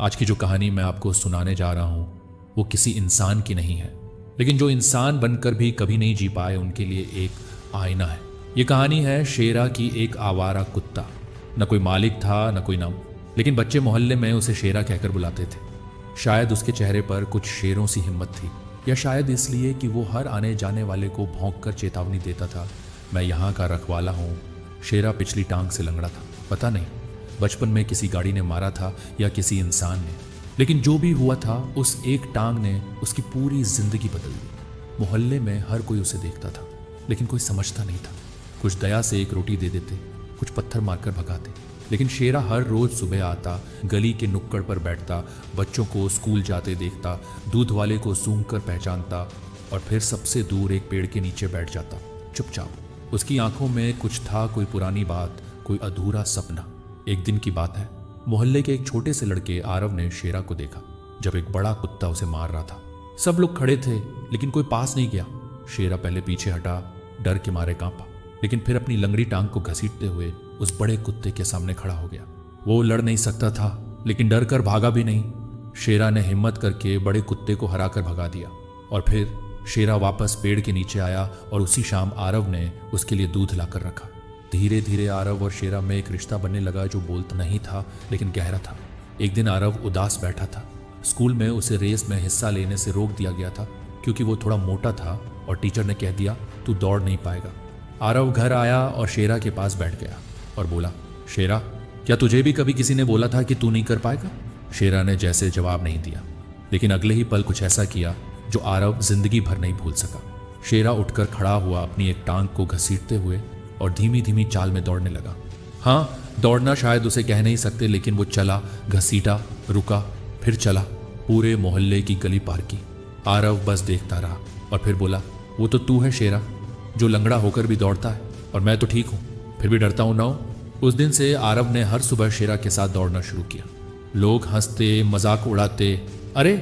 आज की जो कहानी मैं आपको सुनाने जा रहा हूं वो किसी इंसान की नहीं है, लेकिन जो इंसान बनकर भी कभी नहीं जी पाए उनके लिए एक आईना है। ये कहानी है शेरा की एक आवारा कुत्ता। न कोई मालिक था न कोई नाम, लेकिन बच्चे मोहल्ले में उसे शेरा कहकर बुलाते थे। शायद उसके चेहरे पर कुछ शेरों सी हिम्मत थी, या शायद इसलिए कि वो हर आने जाने वाले को भौंक कर चेतावनी देता था, मैं यहाँ का रखवाला हूँ। शेरा पिछली टांग से लंगड़ा था। पता नहीं बचपन में किसी गाड़ी ने मारा था या किसी इंसान ने, लेकिन जो भी हुआ था उस एक टांग ने उसकी पूरी जिंदगी बदल दी। मोहल्ले में हर कोई उसे देखता था, लेकिन कोई समझता नहीं था। कुछ दया से एक रोटी दे देते, कुछ पत्थर मारकर भगाते, लेकिन शेरा हर रोज सुबह आता, गली के नुक्कड़ पर बैठता, बच्चों को स्कूल जाते देखता, दूध वाले को सूंघ कर पहचानता और फिर सबसे दूर एक पेड़ के नीचे बैठ जाता चुपचाप। उसकी आंखों में कुछ था, कोई पुरानी बात, कोई अधूरा सपना। एक दिन की बात है, मोहल्ले के एक छोटे से लड़के आरव ने शेरा को देखा जब एक बड़ा कुत्ता उसे मार रहा था। सब लोग खड़े थे लेकिन कोई पास नहीं गया। शेरा पहले पीछे हटा, डर के मारे कांपा, लेकिन फिर अपनी लंगड़ी टांग को घसीटते हुए उस बड़े कुत्ते के सामने खड़ा हो गया। वो लड़ नहीं सकता था, लेकिन डर कर भागा भी नहीं। शेरा ने हिम्मत करके बड़े कुत्ते को हराकर भगा दिया और फिर शेरा वापस पेड़ के नीचे आया और उसी शाम आरव ने उसके लिए दूध लाकर रखा। धीरे धीरे आरव और शेरा में एक रिश्ता बनने लगा जो बोलता नहीं था लेकिन गहरा था। एक दिन आरव उदास बैठा था। स्कूल में उसे रेस में हिस्सा लेने से रोक दिया गया था क्योंकि वो थोड़ा मोटा था और टीचर ने कह दिया तू दौड़ नहीं पाएगा। आरव घर आया और शेरा के पास बैठ गया और बोला, शेरा, क्या तुझे भी कभी किसी ने बोला था कि तू नहीं कर पाएगा? शेरा ने जैसे जवाब नहीं दिया, लेकिन अगले ही पल कुछ ऐसा किया जो आरव जिंदगी भर नहीं भूल सका। शेरा उठकर खड़ा हुआ, अपनी एक टांग को घसीटते हुए और धीमी धीमी चाल में दौड़ने लगा। हाँ, दौड़ना शायद उसे कह नहीं सकते, लेकिन वो चला, घसीटा, रुका, फिर चला, पूरे मोहल्ले की गली पार की। आरव बस देखता रहा और फिर बोला, वो तो तू है शेरा, जो लंगड़ा होकर भी दौड़ता है, और मैं तो ठीक हूँ, फिर भी डरता हूँ ना हूँ। उस दिन से आरव ने हर सुबह शेरा के साथ दौड़ना शुरू किया। लोग हंसते, मजाक उड़ाते, अरे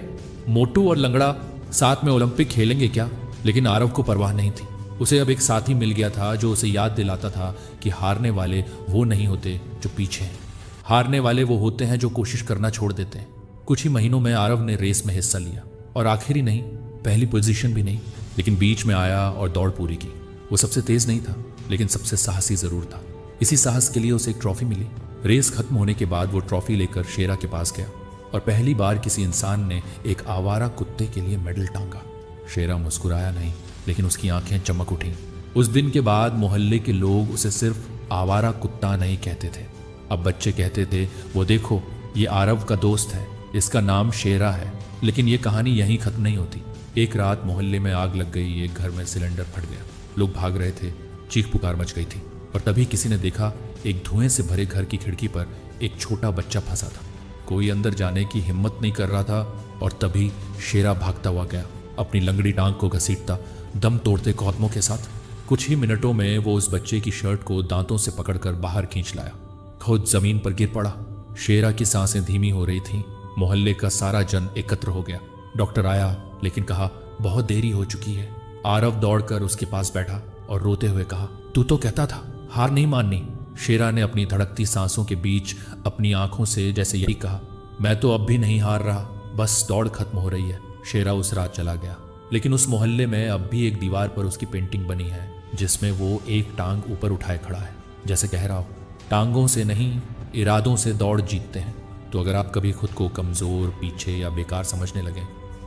मोटू और लंगड़ा साथ में ओलंपिक खेलेंगे क्या? लेकिन आरव को परवाह नहीं थी। उसे अब एक साथी मिल गया था जो उसे याद दिलाता था कि हारने वाले वो नहीं होते जो पीछे हैं, हारने वाले वो होते हैं जो कोशिश करना छोड़ देते हैं। कुछ ही महीनों में आरव ने रेस में हिस्सा लिया और आखिर ही नहीं, पहली पोजीशन भी नहीं, लेकिन बीच में आया और दौड़ पूरी की। वो सबसे तेज नहीं था, लेकिन सबसे साहसी जरूर था। इसी साहस के लिए उसे एक ट्रॉफी मिली। रेस खत्म होने के बाद वो ट्रॉफी लेकर शेरा के पास गया और पहली बार किसी इंसान ने एक आवारा कुत्ते के लिए मेडल टांगा। शेरा मुस्कुराया नहीं, लेकिन उसकी आंखें चमक उठीं। उस दिन के बाद मोहल्ले के लोग उसे सिर्फ आवारा कुत्ता नहीं कहते थे, अब बच्चे कहते थे, वो देखो ये आरव का दोस्त है, इसका नाम शेरा है। लेकिन ये कहानी यहीं खत्म नहीं होती। एक रात मोहल्ले में आग लग गई, एक घर में सिलेंडर फट गया, लोग भाग रहे थे, चीख पुकार मच गई थी, और तभी किसी ने देखा एक धुएं से भरे घर की खिड़की पर एक छोटा बच्चा फंसा था। कोई अंदर जाने की हिम्मत नहीं कर रहा था, और तभी शेरा भागता हुआ गया, अपनी लंगड़ी टांग को घसीटता, दम तोड़ते कदमों के साथ। कुछ ही मिनटों में वो उस बच्चे की शर्ट को दांतों से पकड़कर बाहर खींच लाया, खुद जमीन पर गिर पड़ा। शेरा की सांसें धीमी हो रही थीं। मोहल्ले का सारा जन एकत्र हो गया। डॉक्टर आया, लेकिन कहा बहुत देरी हो चुकी है। आरव दौड़कर उसके पास बैठा और रोते हुए कहा, तू तो कहता था हार नहीं माननी। शेरा ने अपनी धड़कती सांसों के बीच अपनी आंखों से जैसे यही कहा, मैं तो अब भी नहीं हार रहा, बस दौड़ खत्म हो रही है। शेरा उस रात चला गया, लेकिन उस मोहल्ले में अब भी एक दीवार पर उसकी पेंटिंग बनी है, जिसमें वो एक टांग ऊपर उठाए खड़ा है, जैसे कह रहा हो, टांगों से नहीं इरादों से दौड़ जीतते हैं। तो अगर आप कभी खुद को कमज़ोर, पीछे या बेकार समझने लगे,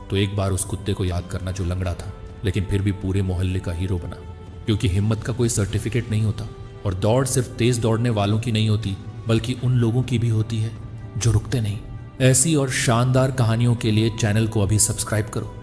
तो एक बार उस कुत्ते को याद करना जो लंगड़ा था, लेकिन फिर भी पूरे मोहल्ले का हीरो बना। क्योंकि हिम्मत का कोई सर्टिफिकेट नहीं होता, और दौड़ सिर्फ तेज दौड़ने वालों की नहीं होती, बल्कि उन लोगों की भी होती है जो रुकते नहीं। ऐसी और शानदार कहानियों के लिए चैनल को अभी सब्सक्राइब करो।